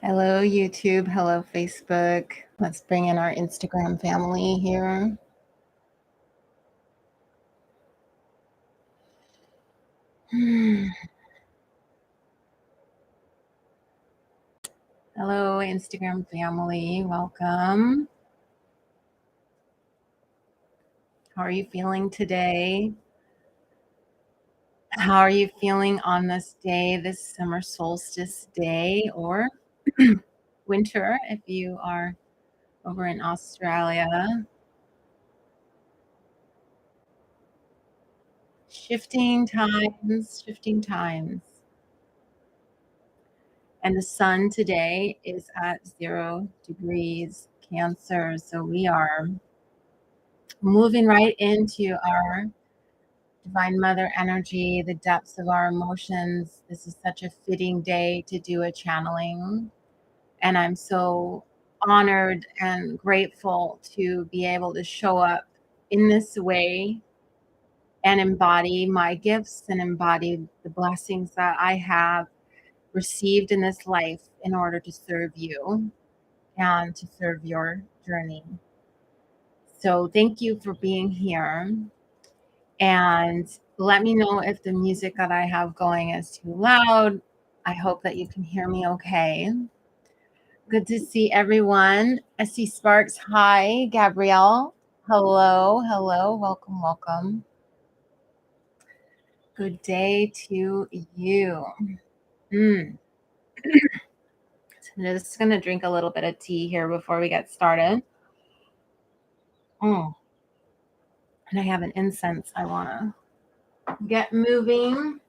Hello, YouTube. Hello, Facebook. Let's bring in our Instagram family here. Hello, Instagram family. Welcome. How are you feeling today? How are you feeling on this day, this summer solstice day, or winter if you are over in Australia? Shifting times, shifting times. And the sun today is at 0 degrees Cancer. So we are moving right into our Divine Mother energy, the depths of our emotions. This is such a fitting day to do a channeling. And I'm so honored and grateful to be able to show up in this way and embody my gifts and embody the blessings that I have received in this life in order to serve you and to serve your journey. So thank you for being here. And let me know if the music that I have going is too loud. I hope that you can hear me okay. Good to see everyone. I see Sparks. Hi, Gabrielle. Hello, hello. Welcome, welcome. Good day to you. I'm just going to drink a little bit of tea here before we get started. And I have an incense I want to get moving.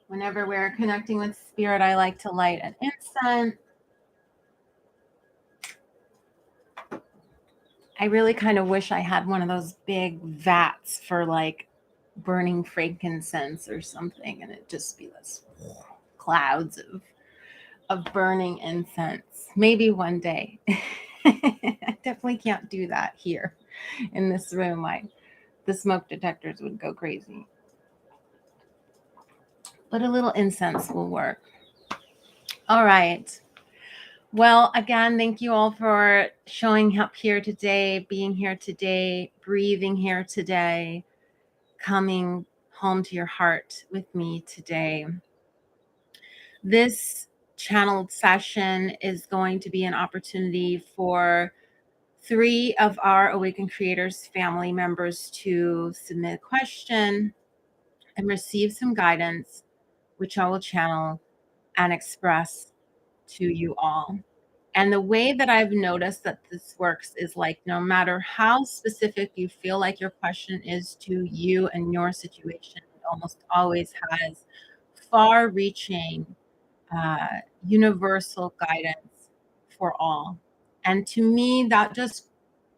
Whenever we're connecting with spirit, I like to light an incense. I really kind of wish I had one of those big vats for like burning frankincense or something, and it'd just be this clouds of burning incense. Maybe one day. I definitely can't do that here in this room. The smoke detectors would go crazy. But a little incense will work. All right. Well, again, thank you all for showing up here today, being here today, breathing here today, coming home to your heart with me today. This channeled session is going to be an opportunity for 3 of our Awakened Creators family members to submit a question and receive some guidance, which I will channel and express to you all. And the way that I've noticed that this works is like, no matter how specific you feel like your question is to you and your situation, it almost always has far reaching, universal guidance for all. And to me, that just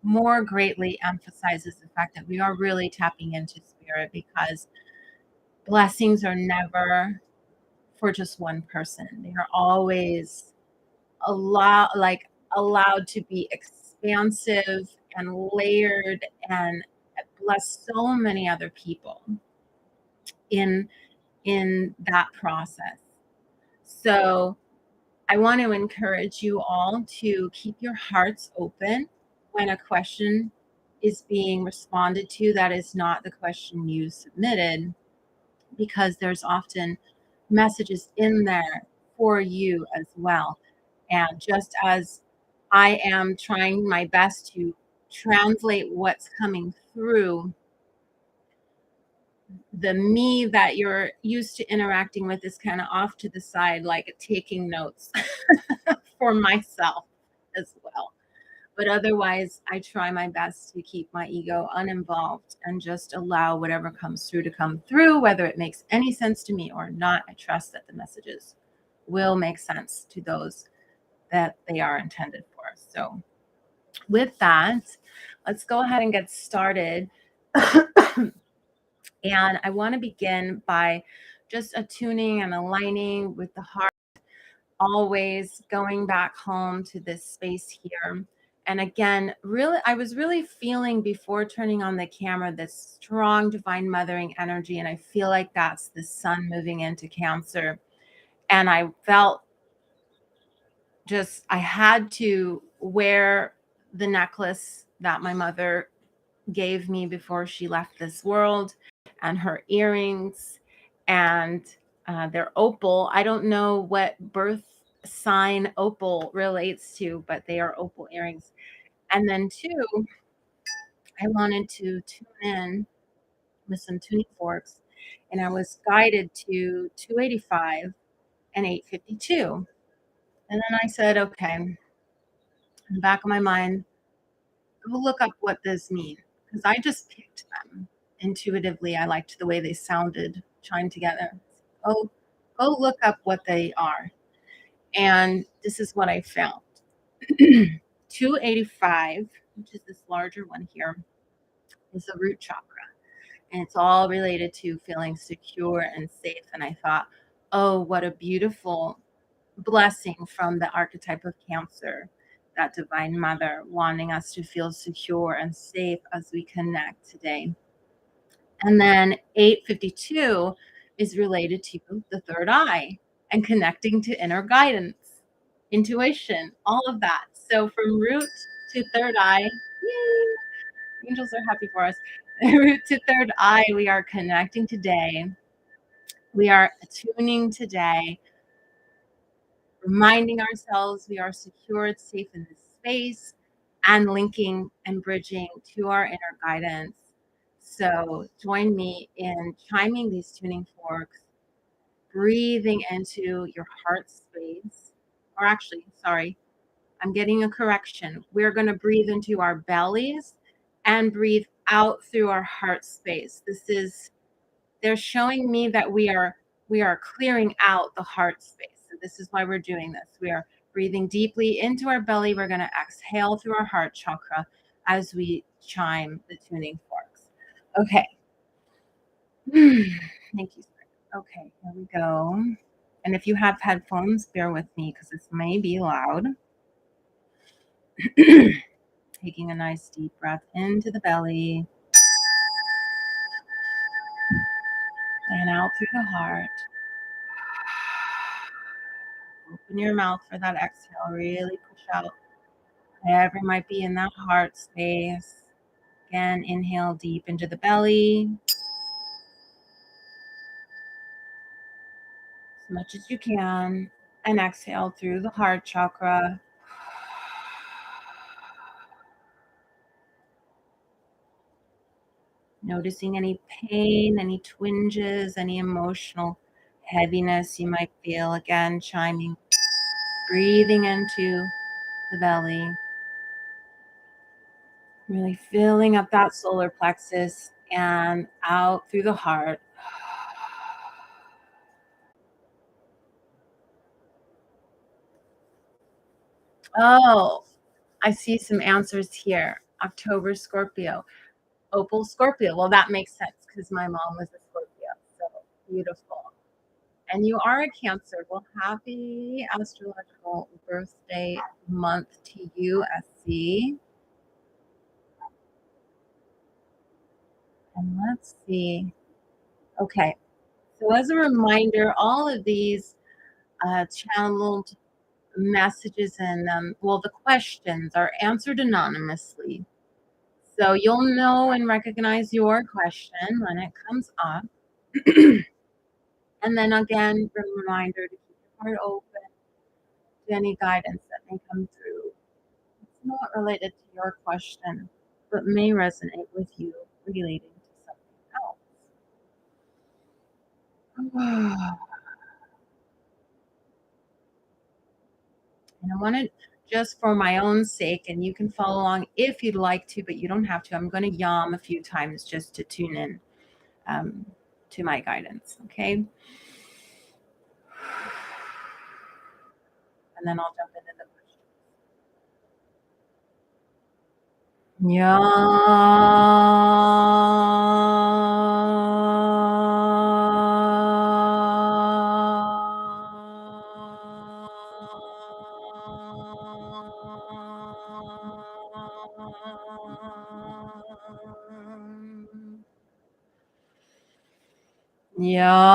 more greatly emphasizes the fact that we are really tapping into spirit, because blessings are never for just one person. They are always allowed to be expansive and layered and bless so many other people in that process. So I want to encourage you all to keep your hearts open when a question is being responded to that is not the question you submitted, because there's often messages in there for you as well. And just as I am trying my best to translate what's coming through, the me that you're used to interacting with is kind of off to the side, like taking notes for myself as well. But otherwise, I try my best to keep my ego uninvolved and just allow whatever comes through to come through, whether it makes any sense to me or not. I trust that the messages will make sense to those that they are intended for. So with that, let's go ahead and get started. And I want to begin by just attuning and aligning with the heart, always going back home to this space here. And again, really, I was really feeling before turning on the camera this strong divine mothering energy. And I feel like that's the sun moving into Cancer. And I felt just I had to wear the necklace that my mother gave me before she left this world, and her earrings, and they're opal. I don't know what birth sign opal relates to, but they are opal earrings. And then two, I wanted to tune in with some tuning forks, and I was guided to 285 and 852. And then I said, okay, in the back of my mind, go look up what this means, because I just picked them intuitively. I liked the way they sounded chimed together. Oh, go look up what they are. And this is what I found. 285, which is this larger one here, is the root chakra. And it's all related to feeling secure and safe. And I thought, oh, what a beautiful blessing from the archetype of Cancer, that divine mother wanting us to feel secure and safe as we connect today. And then 852 is related to the third eye and connecting to inner guidance, intuition, all of that. So from root to third eye, yay, angels are happy for us. Root to third eye, we are connecting today. We are attuning today, reminding ourselves we are secure, safe in this space, and linking and bridging to our inner guidance. So join me in chiming these tuning forks, breathing into your heart space. Or actually, sorry, I'm getting a correction. We're going to breathe into our bellies and breathe out through our heart space. They're showing me that we are clearing out the heart space. So this is why we're doing this. We are breathing deeply into our belly. We're going to exhale through our heart chakra as we chime the tuning forks. Okay. Thank you. Okay, here we go. And if you have headphones, bear with me because this may be loud. Taking a nice deep breath into the belly and out through the heart. Open your mouth for that exhale. Really push out whatever might be in that heart space. Again, inhale deep into the belly as much as you can. And exhale through the heart chakra. Noticing any pain, any twinges, any emotional heaviness you might feel. Again, chiming, breathing into the belly. Really filling up that solar plexus and out through the heart. Oh, I see some answers here. October Scorpio, Opal Scorpio. Well, that makes sense because my mom was a Scorpio. So beautiful. And you are a Cancer. Well, happy astrological birthday month to you, SC. And let's see. Okay. So, as a reminder, all of these channeled messages and, well, the questions are answered anonymously. So, you'll know and recognize your question when it comes up. And then again, a reminder to keep your heart open to any guidance that may come through. It's not related to your question, but may resonate with you relating to something else. And I wanted, just for my own sake, and you can follow along if you'd like to, but you don't have to. I'm going to yam a few times just to tune in um, to my guidance. Okay. And then I'll jump into the questions. Yeah. Yeah.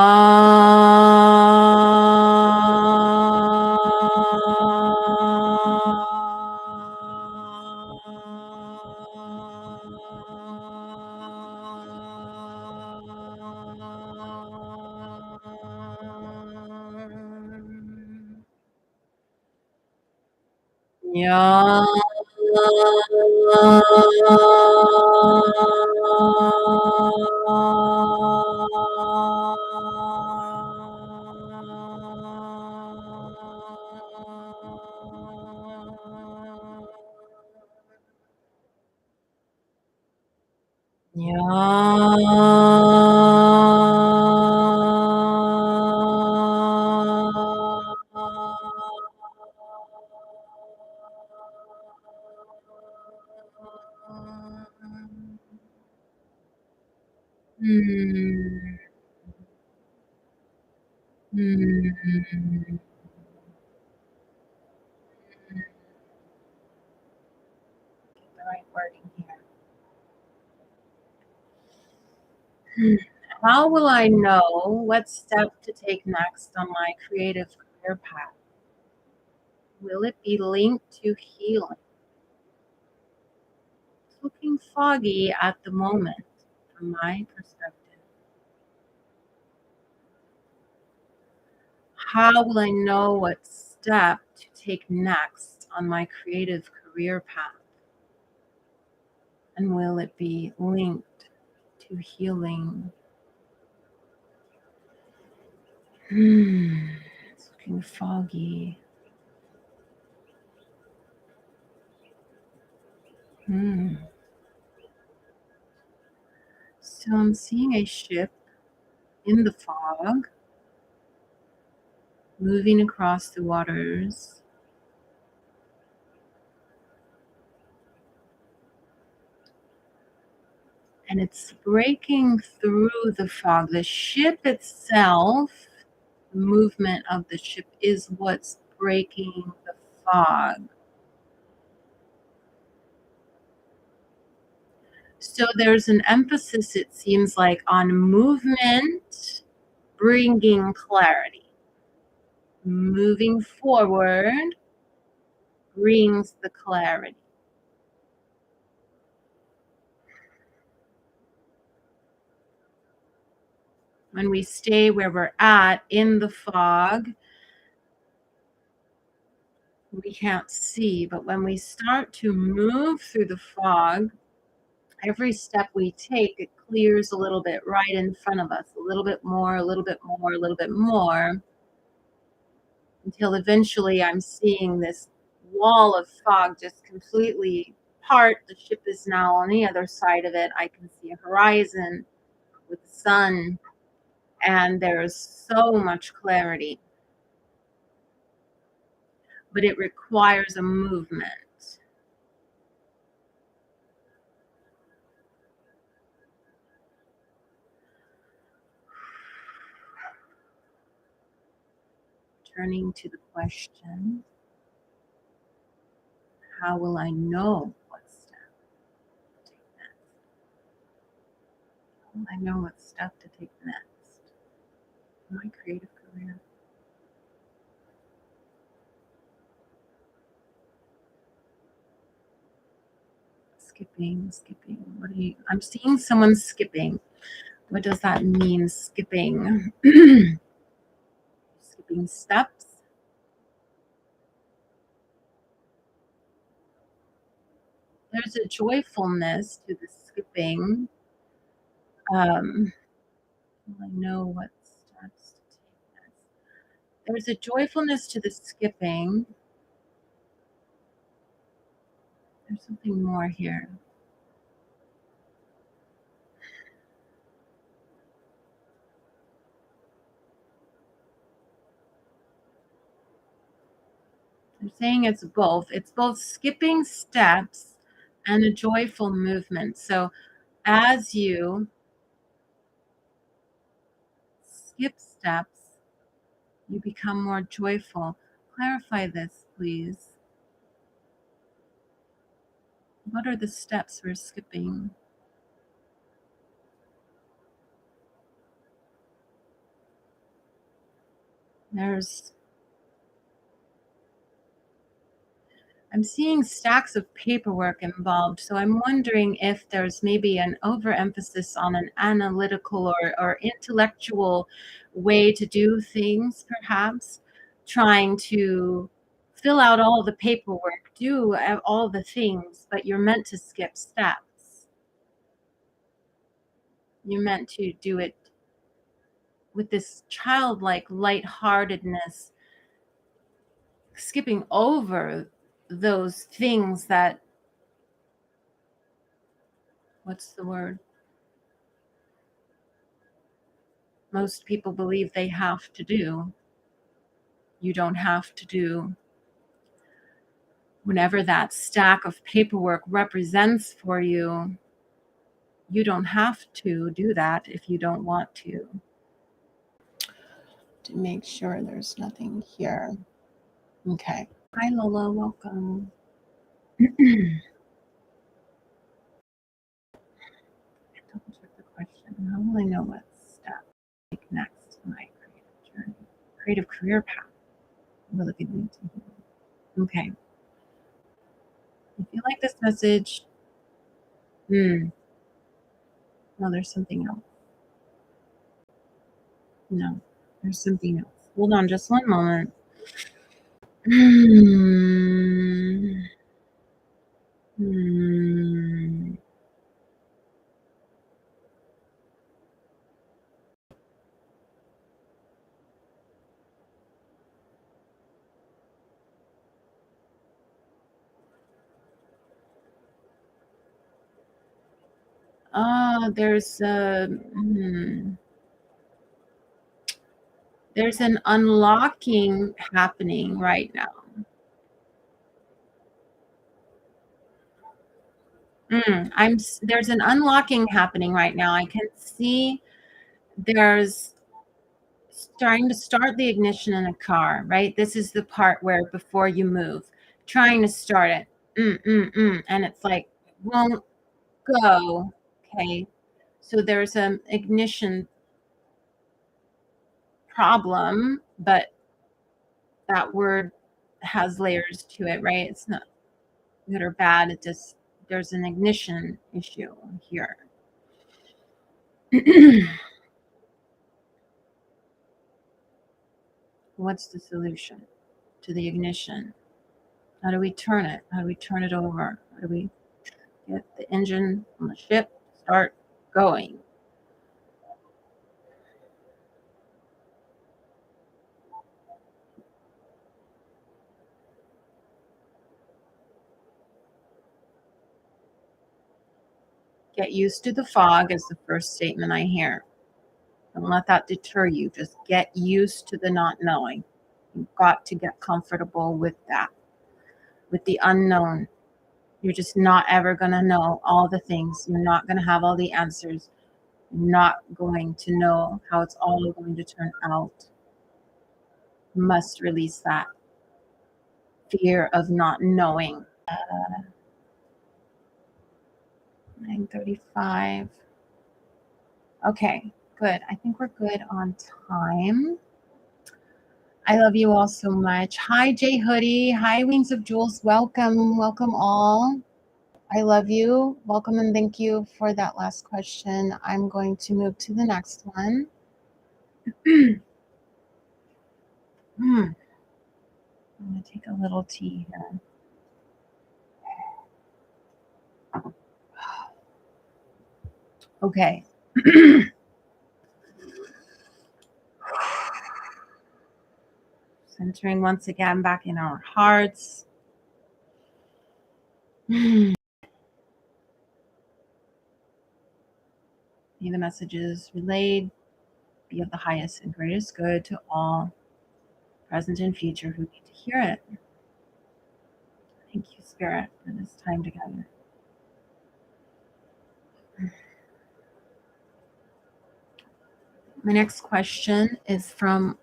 Yeah. Hmm. Hmm. The right wording here. How will I know what step to take next on my creative career path? Will it be linked to healing? It's looking foggy at the moment from my perspective. How will I know what step to take next on my creative career path? And will it be linked to healing? It's looking foggy. Hmm. So I'm seeing a ship in the fog moving across the waters. And it's breaking through the fog. The ship itself, the movement of the ship is what's breaking the fog. So there's an emphasis, it seems like, on movement bringing clarity. Moving forward brings the clarity. When we stay where we're at in the fog, we can't see. But when we start to move through the fog, every step we take, it clears a little bit right in front of us, a little bit more, a little bit more, a little bit more, until eventually I'm seeing this wall of fog just completely part. The ship is now on the other side of it. I can see a horizon with the sun, and there's so much clarity, but it requires a movement. Turning to the question, how will I know what step to take next? How will I know what step to take next in my creative career? Skipping. What are you? I'm seeing someone skipping. What does that mean, skipping? Skipping steps. There's a joyfulness to the skipping. I know what steps to take next. There's a joyfulness to the skipping. There's something more here. I'm saying it's both. It's both skipping steps and a joyful movement. So as you skip steps, you become more joyful. Clarify this, please. What are the steps we're skipping? There's I'm seeing stacks of paperwork involved, so I'm wondering if there's maybe an overemphasis on an analytical or intellectual way to do things, perhaps trying to fill out all the paperwork, do all the things, but you're meant to skip steps. You're meant to do it with this childlike lightheartedness, skipping over those things that, what's the word? Most people believe they have to do. You don't have to do. Whenever that stack of paperwork represents for you, you don't have to do that if you don't want to. To make sure there's nothing here. Okay. Hi, Lola. Welcome. Double check the question. How will I know what step to take next in my creative journey? Creative career path. Will it be linked to here? Okay. If you like this message, no, there's something else. No, there's something else. Hold on just one moment. There's an unlocking happening right now. There's an unlocking happening right now. I can see there's trying to start the ignition in a car, right? This is the part where before you move, trying to start it, and it's like, won't go. Okay. So there's an ignition problem, but that word has layers to it, right? It's not good or bad. It just, there's an ignition issue here. What's the solution to the ignition? How do we turn it? How do we turn it over? How do we get the engine on the ship start going? Get used to the fog is the first statement I hear. Don't let that deter you. Just get used to the not knowing. You've got to get comfortable with that, with the unknown. You're just not ever going to know all the things. You're not going to have all the answers. You're not going to know how it's all going to turn out. You must release that fear of not knowing. 9:35. Okay, good. I think we're good on time. I love you all so much. Hi, Jay Hoodie. Hi, Wings of Jules. Welcome. Welcome all. I love you. Welcome and thank you for that last question. I'm going to move to the next one. I'm going to take a little tea here. Okay. Centering once again back in our hearts. May the messages relayed be of the highest and greatest good to all, present and future, who need to hear it. Thank you, Spirit, for this time together. My next question is from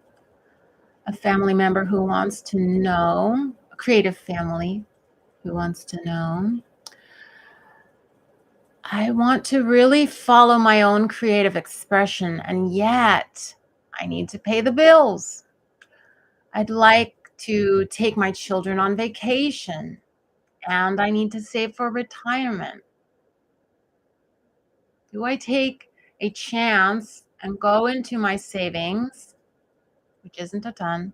a family member who wants to know, a creative family who wants to know, I want to really follow my own creative expression, and yet I need to pay the bills. I'd like to take my children on vacation, and I need to save for retirement. Do I take a chance and go into my savings, which isn't a ton,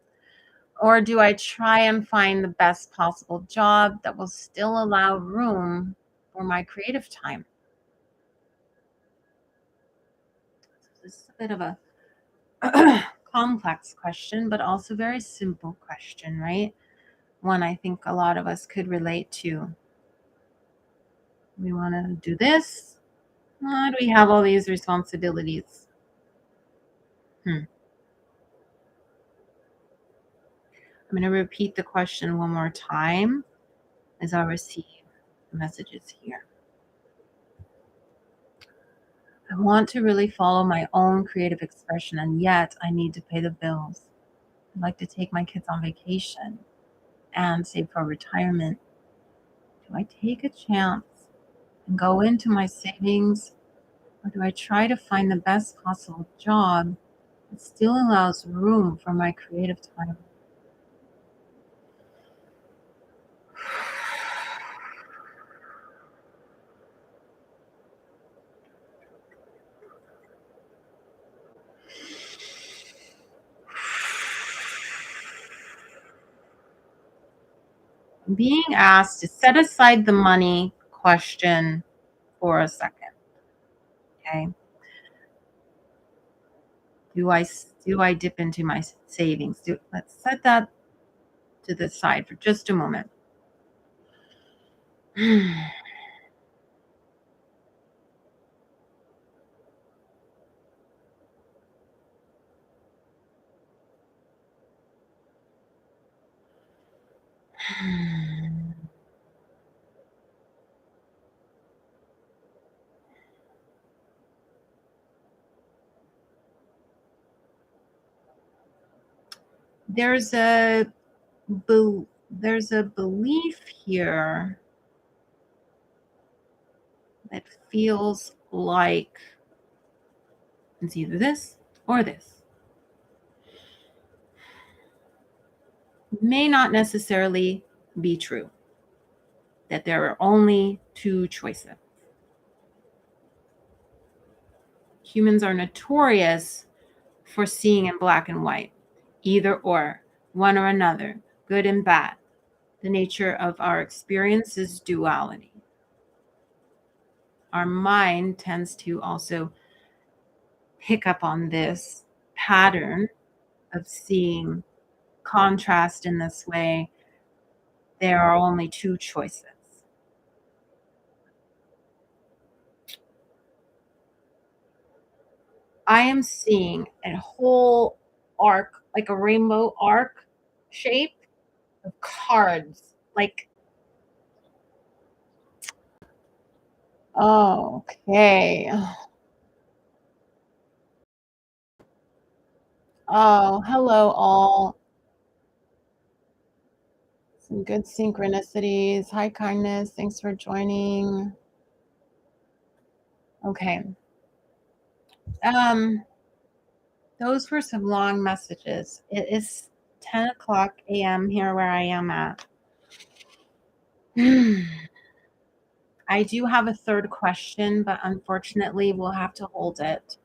Or do I try and find the best possible job that will still allow room for my creative time? So this is a bit of a complex question, but also very simple question, right? One I think a lot of us could relate to. We want to do this. Do we have all these responsibilities? I'm going to repeat the question one more time as I receive messages here. I want to really follow my own creative expression, and yet I need to pay the bills. I'd like to take my kids on vacation and save for retirement. Do I take a chance and go into my savings, or do I try to find the best possible job that still allows room for my creative time? I'm being asked to set aside the money question for a second. Okay. Do I dip into my savings? Let's set that to the side for just a moment. There's a belief here that feels like it's either this or this. May not necessarily be true, that there are only two choices. Humans are notorious for seeing in black and white, either or, one or another, good and bad. The nature of our experience is duality. Our mind tends to also pick up on this pattern of seeing contrast in this way. There are only two choices. I am seeing a whole arc, like a rainbow arc shape of cards. Like, oh, okay. Oh, hello, all. Some good synchronicities. Hi, kindness. Thanks for joining. Okay. Those were some long messages. It is 10 o'clock a.m. here where I am at. I do have a third question, but unfortunately, we'll have to hold it.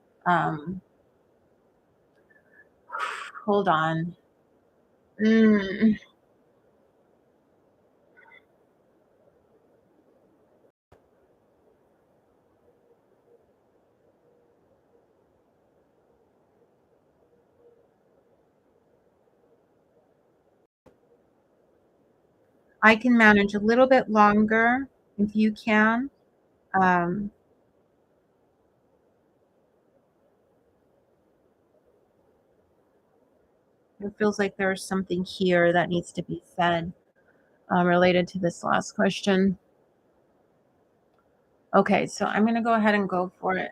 Hold on. I can manage a little bit longer if you can. It feels like there's something here that needs to be said related to this last question. Okay, so I'm going to go ahead and go for it.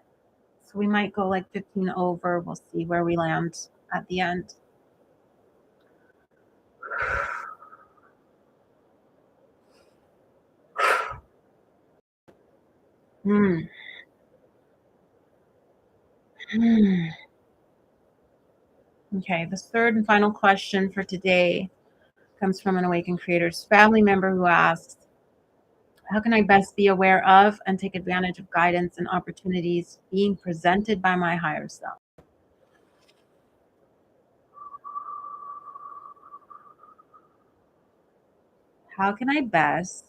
So we might go like 15 over. We'll see where we land at the end. Okay, the third and final question for today comes from an Awakened Creators family member who asks, how can I best be aware of and take advantage of guidance and opportunities being presented by my higher self? How can I best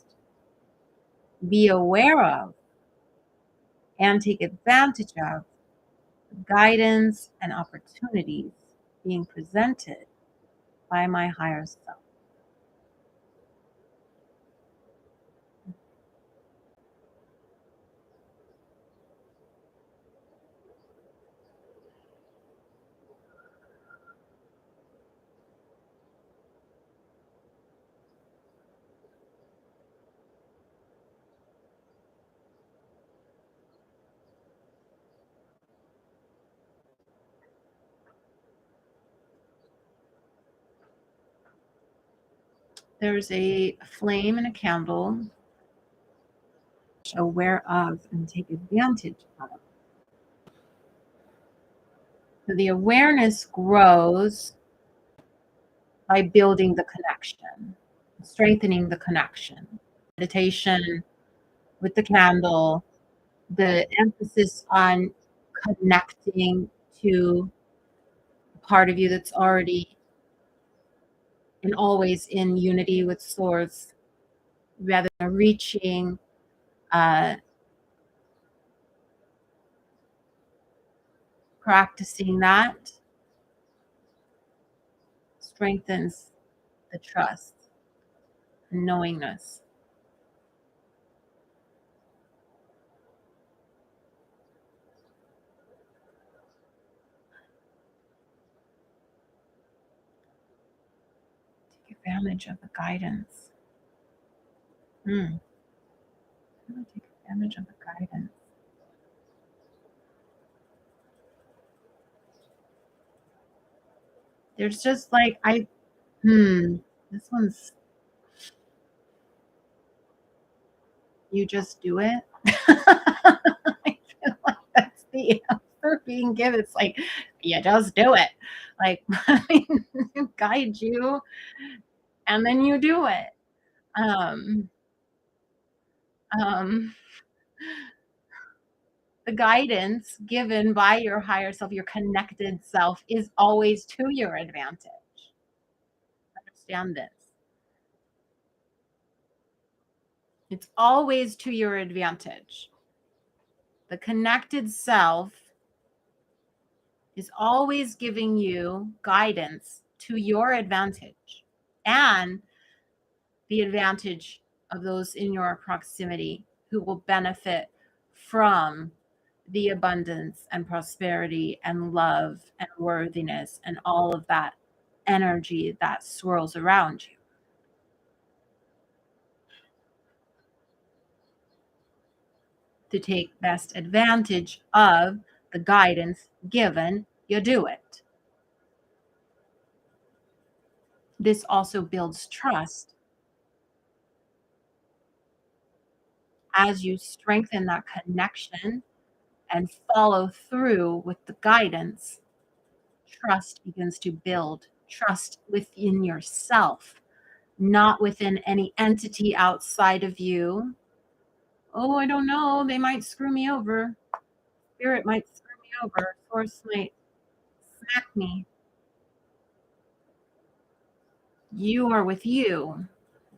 be aware of and take advantage of the guidance and opportunities being presented by my higher self? There's a flame in a candle, aware of and take advantage of. So the awareness grows by building the connection, strengthening the connection. Meditation with the candle, the emphasis on connecting to a part of you that's already and always in unity with source, rather than reaching, uh, practicing that strengthens the trust and knowingness. Take advantage of the guidance. I'm gonna take advantage of the guidance. There's just like this one's you just do it. I feel like that's the answer being given. It's like you just do it. Like I mean, guide you, and then you do it. Um, um, the guidance given by your higher self, your connected self, is always to your advantage. Understand this. It's always to your advantage. The connected self is always giving you guidance to your advantage and the advantage of those in your proximity who will benefit from the abundance and prosperity and love and worthiness and all of that energy that swirls around you. To take best advantage of the guidance given, you do it. This also builds trust as you strengthen that connection and follow through with the guidance. Trust begins to build, trust within yourself, not within any entity outside of you. Oh, I don't know. They might screw me over. Spirit might screw me over. Source might smack me. You are with you.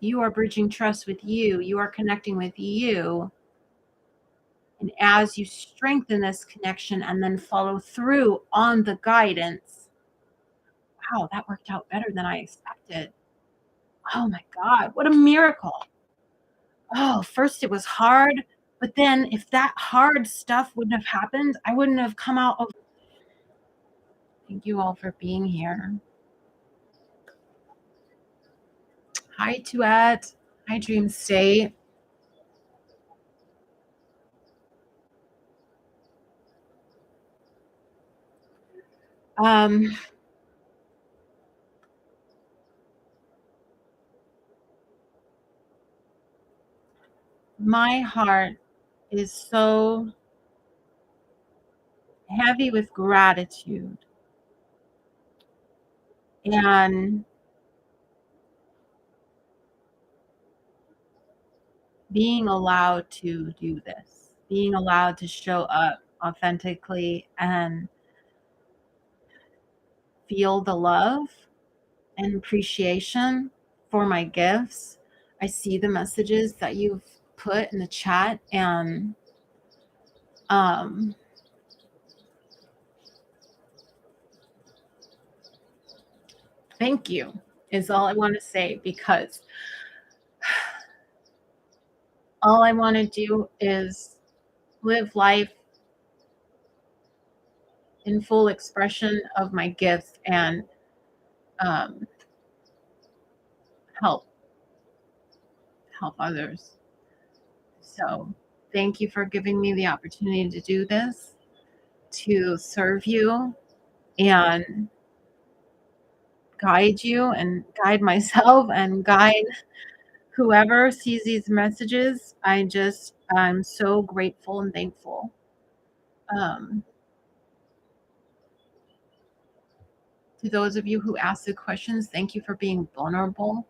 You are bridging trust with you. You are connecting with you. And as you strengthen this connection and then follow through on the guidance, wow, that worked out better than I expected. Oh my God, what a miracle. Oh, first it was hard, but then if that hard stuff wouldn't have happened, I wouldn't have come out of. Thank you all for being here. Hi, Tuette. Hi, Dream State. Um, my heart is so heavy with gratitude and being allowed to do this, being allowed to show up authentically and feel the love and appreciation for my gifts, I see the messages that you've put in the chat, and thank you is all I want to say, because all I want to do is live life in full expression of my gifts and help others. So thank you for giving me the opportunity to do this, to serve you and guide you and guide myself and guide whoever sees these messages. I'm so grateful and thankful. To those of you who asked the questions, thank you for being vulnerable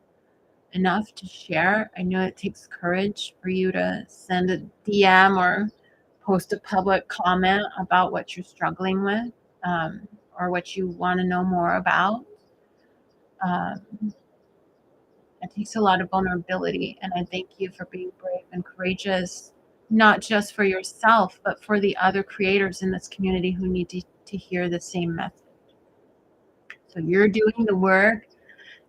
enough to share. I know it takes courage for you to send a DM or post a public comment about what you're struggling with, or what you want to know more about. It takes a lot of vulnerability, and I thank you for being brave and courageous, not just for yourself, but for the other creators in this community who need to hear the same message. So you're doing the work.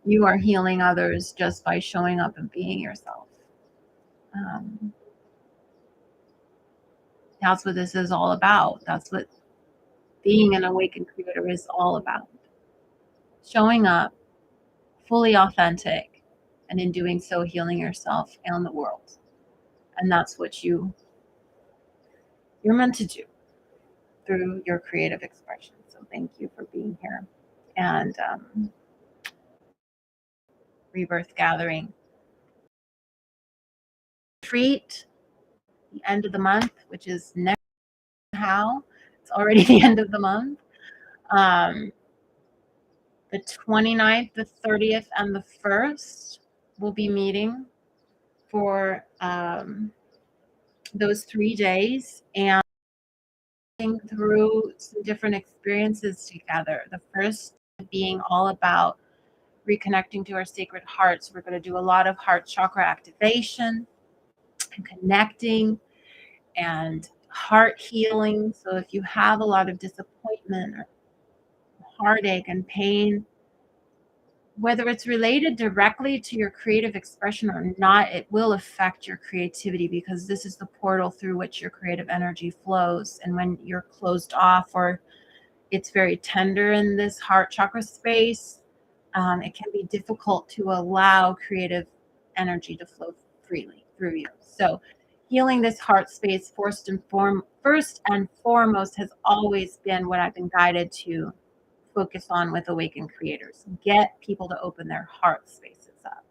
You are healing others just by showing up and being yourself. That's what this is all about. That's what being an awakened creator is all about. Showing up fully authentic, and in doing so, healing yourself and the world. And that's what you're meant to do through your creative expression. So thank you for being here. And Rebirth Gathering retreat, the end of the month, which is next. How it's already the end of the month. The 29th, the 30th, and the 1st will be meeting for those 3 days and through some different experiences together. The first being all about reconnecting to our sacred hearts. We're going to do a lot of heart chakra activation and connecting and heart healing. So if you have a lot of disappointment or heartache and pain, whether it's related directly to your creative expression or not, it will affect your creativity, because this is the portal through which your creative energy flows. And when you're closed off, or it's very tender in this heart chakra space, it can be difficult to allow creative energy to flow freely through you. So healing this heart space first and foremost has always been what I've been guided to focus on with awakened creators. Get people to open their heart spaces up.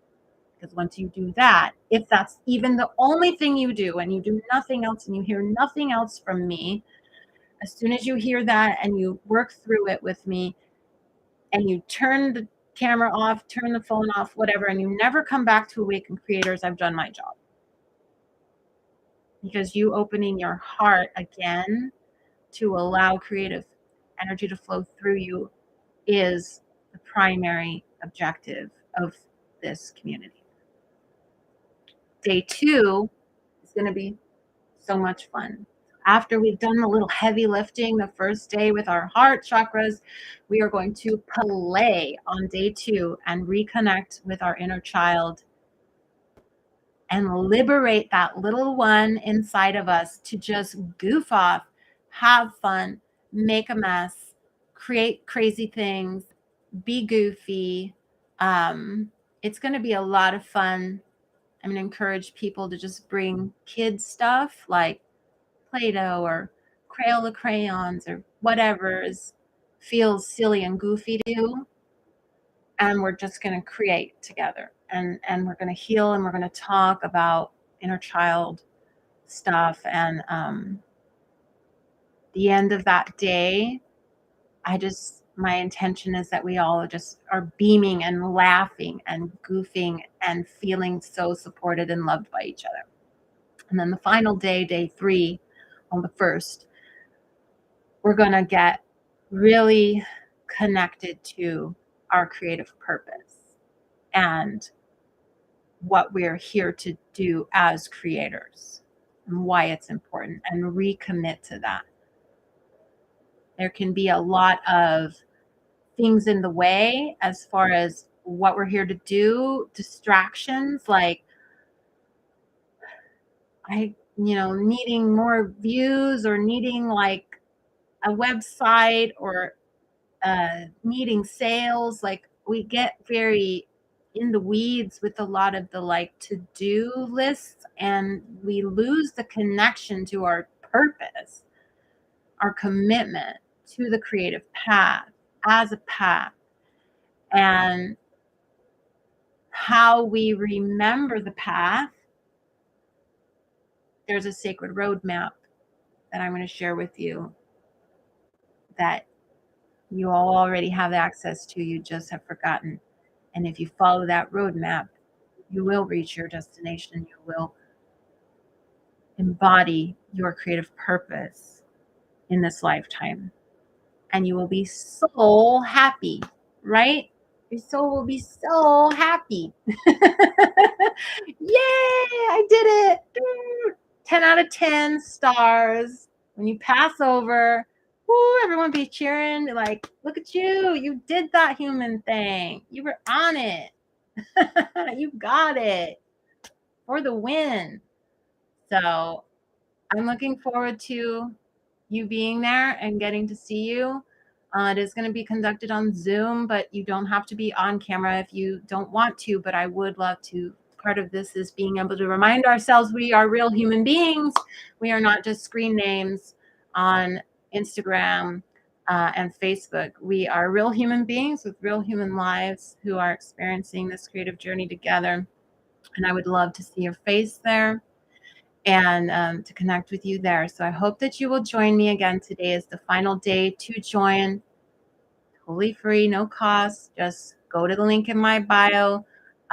Because once you do that, if that's even the only thing you do and you do nothing else and you hear nothing else from me, as soon as you hear that and you work through it with me and you turn the camera off, turn the phone off, whatever, and you never come back to awakened creators, I've done my job. Because you opening your heart again to allow creative energy to flow through you is the primary objective of this community. Day 2 is going to be so much fun. After we've done a little heavy lifting the first day with our heart chakras, we are going to play on day 2 and reconnect with our inner child and liberate that little one inside of us to just goof off, have fun, make a mess, create crazy things, be goofy. It's going to be a lot of fun. I'm going to encourage people to just bring kids stuff like Play-Doh or Crayola crayons or whatever feels silly and goofy to you. And we're just going to create together, and we're going to heal, and we're going to talk about inner child stuff. And the end of that day, my intention is that we all just are beaming and laughing and goofing and feeling so supported and loved by each other. And then the final day, day 3, on the 1st, we're going to get really connected to our creative purpose. And what we're here to do as creators and why it's important, and recommit to that. There can be a lot of things in the way as far as what we're here to do, distractions like needing more views or needing like a website or needing sales. Like we get very in the weeds with a lot of the like to-do lists, and we lose the connection to our purpose, our commitment to the creative path as a path, and how we remember the path. There's a sacred roadmap that I'm going to share with you that you all already have access to. You just have forgotten. And if you follow that roadmap, you will reach your destination. You will embody your creative purpose in this lifetime. And you will be so happy, right? Your soul will be so happy. Yay, I did it. 10 out of 10 stars. When you pass over, woo, everyone be cheering. Like, look at you. You did that human thing. You were on it. You got it for the win. So I'm looking forward to you being there and getting to see you. It is going to be conducted on Zoom, but you don't have to be on camera if you don't want to. But I would love to. Part of this is being able to remind ourselves we are real human beings. We are not just screen names on Instagram and Facebook. We are real human beings with real human lives who are experiencing this creative journey together. And I would love to see your face there and to connect with you there. So I hope that you will join me again. Today is the final day to join, totally free, no cost. Just go to the link in my bio.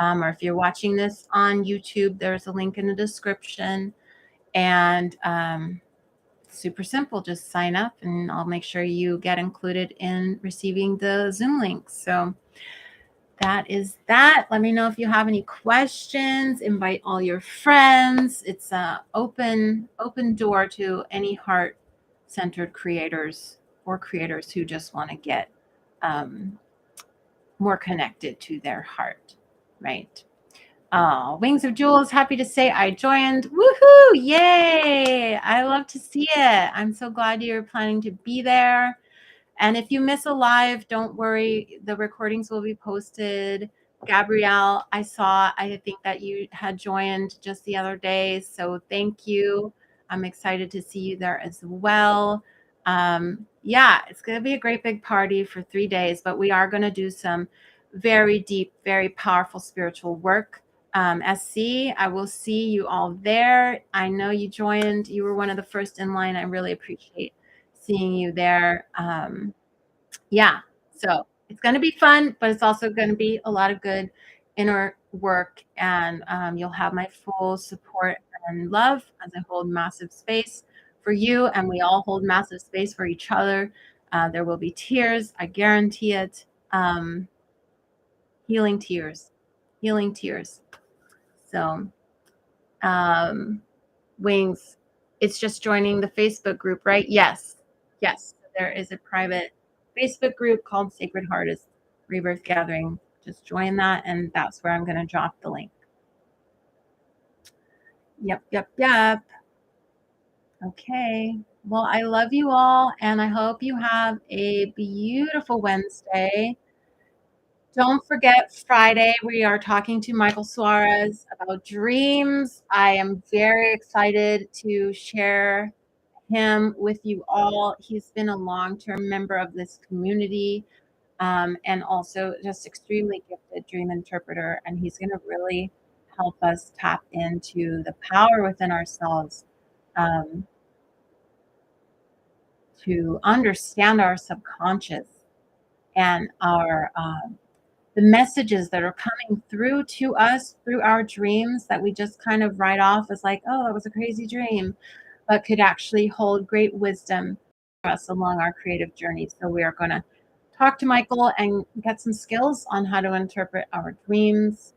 Or if you're watching this on YouTube, there's a link in the description. And super simple, just sign up and I'll make sure you get included in receiving the Zoom link. So that is that. Let me know if you have any questions. Invite all your friends. It's an open door to any heart-centered creators or creators who just want to get more connected to their heart, right? Wings of Jewels, happy to say I joined. Woohoo! Yay! I love to see it. I'm so glad you're planning to be there. And if you miss a live, don't worry. The recordings will be posted. Gabrielle, I think that you had joined just the other day. So thank you. I'm excited to see you there as well. Yeah, it's going to be a great big party for 3 days, but we are going to do some very deep, very powerful spiritual work. SC, I will see you all there. I know you joined. You were one of the first in line. I really appreciate seeing you there. Yeah, so it's going to be fun, but it's also going to be a lot of good inner work, and you'll have my full support and love as I hold massive space for you, and we all hold massive space for each other. There will be tears, I guarantee it. Healing tears, healing tears. So, Wings, it's just joining the Facebook group, right? Yes. There is a private Facebook group called Sacred Heart Rebirth Gathering. Just join that, and that's where I'm going to drop the link. Yep. Okay. Well, I love you all, and I hope you have a beautiful Wednesday. Don't forget, Friday, we are talking to Michael Suarez about dreams. I am very excited to share him with you all. He's been a long-term member of this community, and also just extremely gifted dream interpreter. And he's going to really help us tap into the power within ourselves to understand our subconscious and our the messages that are coming through to us through our dreams that we just kind of write off as like, oh, that was a crazy dream, but could actually hold great wisdom for us along our creative journey. So we are going to talk to Michael and get some skills on how to interpret our dreams.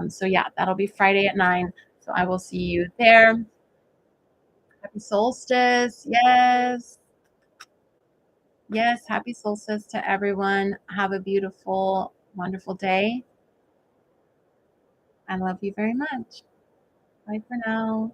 So yeah, that'll be Friday at 9. So I will see you there. Happy solstice. Yes. Yes. Happy solstice to everyone. Have a beautiful, wonderful day. I love you very much. Bye for now.